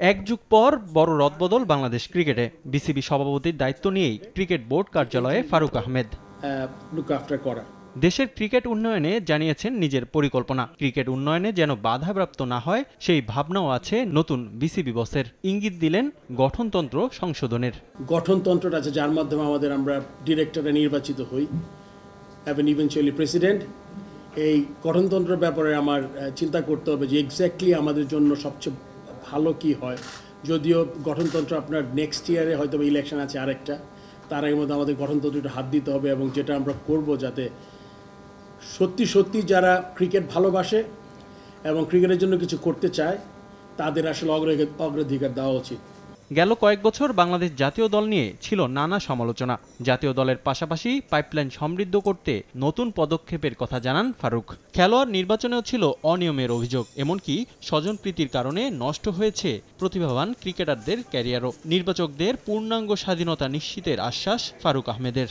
এক যুগ পর বড় রদবদল বাংলাদেশ ক্রিকেটে। বিসিবি সভাপতির দায়িত্ব নিয়েই ক্রিকেট বোর্ড কার্যালয়ে ফারুক আহমেদ। দেশের ক্রিকেট উন্নয়নে জানিয়েছেন নিজের পরিকল্পনা। ক্রিকেট উন্নয়নে যেন বাধাপ্রাপ্ত না হয় সেই ভাবনাও আছে নতুন বিসিবি বসের। ইঙ্গিত দিলেন গঠনতন্ত্র সংশোধনের। গঠনতন্ত্রটা আছে যার মাধ্যমে আমরা ডিরেক্টরে নির্বাচিত হই এবং ইভেনচুয়ালি প্রেসিডেন্ট। এই গঠনতন্ত্রের ব্যাপারে আমার চিন্তা করতে হবে যে এক্স্যাক্টলি আমাদের জন্য সবচেয়ে ভালো কি হয়। যদিও গঠনতন্ত্র আপনার নেক্সট ইয়ারে হয়তো ইলেকশন আছে আরেকটা, তার আগের মধ্যে আমাদের গঠনতন্ত্রটা হাত দিতে হবে এবং যেটা আমরা করব যাতে সত্যি যারা ক্রিকেট ভালোবাসে এবং ক্রিকেটের জন্য কিছু করতে চায় তাদের আসলে অগ্রাধিকার দেওয়া উচিত। গেল কয়েক বছর বাংলাদেশ জাতীয় দল নিয়ে ছিল নানা সমালোচনা। জাতীয় দলের পাশাপাশি পাইপলাইন সমৃদ্ধ করতে নতুন পদক্ষেপের কথা জানান ফারুক। খেলোয়াড় নির্বাচনেও ছিল অনিয়মের অভিযোগ, এমনকি স্বজনপ্রীতির কারণে নষ্ট হয়েছে প্রতিভাবান ক্রিকেটারদের ক্যারিয়ারও। নির্বাচকদের পূর্ণাঙ্গ স্বাধীনতা নিশ্চিতের আশ্বাস ফারুক আহমেদের।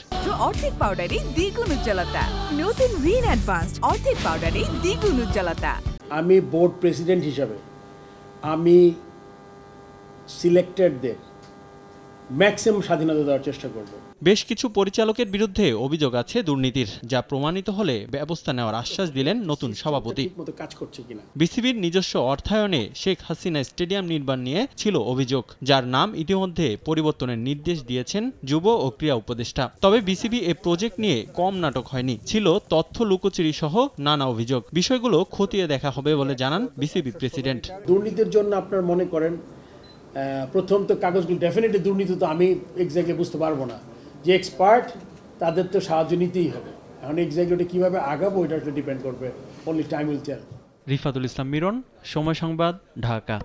অর্ধেক পাউডারে দ্বিগুণ উজ্জ্বলতা, নতুন রিন অ্যাডভান্সড অর্ধেক পাউডারে দ্বিগুণ উজ্জ্বলতা। আমি বোর্ড প্রেসিডেন্ট হিসাবে আমি সিলেক্টেডদের ম্যাক্সিমাম স্বাধীনতা দেওয়ার চেষ্টা করব। বেশ কিছু পরিচালকের বিরুদ্ধে অভিযোগ আছে দুর্নীতির, যা প্রমাণিত হলে ব্যবস্থা নেওয়ার আশ্বাস দিলেন নতুন সভাপতি। বিসিবির নিজস্ব অর্থায়নে শেখ হাসিনা স্টেডিয়াম নির্মাণ নিয়ে ছিল অভিযোগ, যার নাম ইতিমধ্যে পরিবর্তনের নির্দেশ দিয়েছেন যুব ও ক্রীড়া উপদেষ্টা। তবে বিসিবি এ প্রজেক্ট নিয়ে কম নাটক হয়নি, ছিল তথ্য লুকোচুরি সহ নানা অভিযোগ। বিষয়গুলো খতিয়ে দেখা হবে বলে জানান বিসিবি প্রেসিডেন্ট। দুর্নীতির জন্য আপনার মনে করেন প্রথম তো কাগজগুলো ডেফিনেটলি দুর্নীতি তো আমি এক্স্যাক্টলি বুঝতে পারবো না, যে এক্সপার্ট তাদের তো সাহায্য নিতেই হবে। এখন এক্স্যাক্টলি কীভাবে আগাবো এটা ডিপেন্ড করবে, only time will tell. Rifatul Islam Miron, Somoy Sangbad, Dhaka.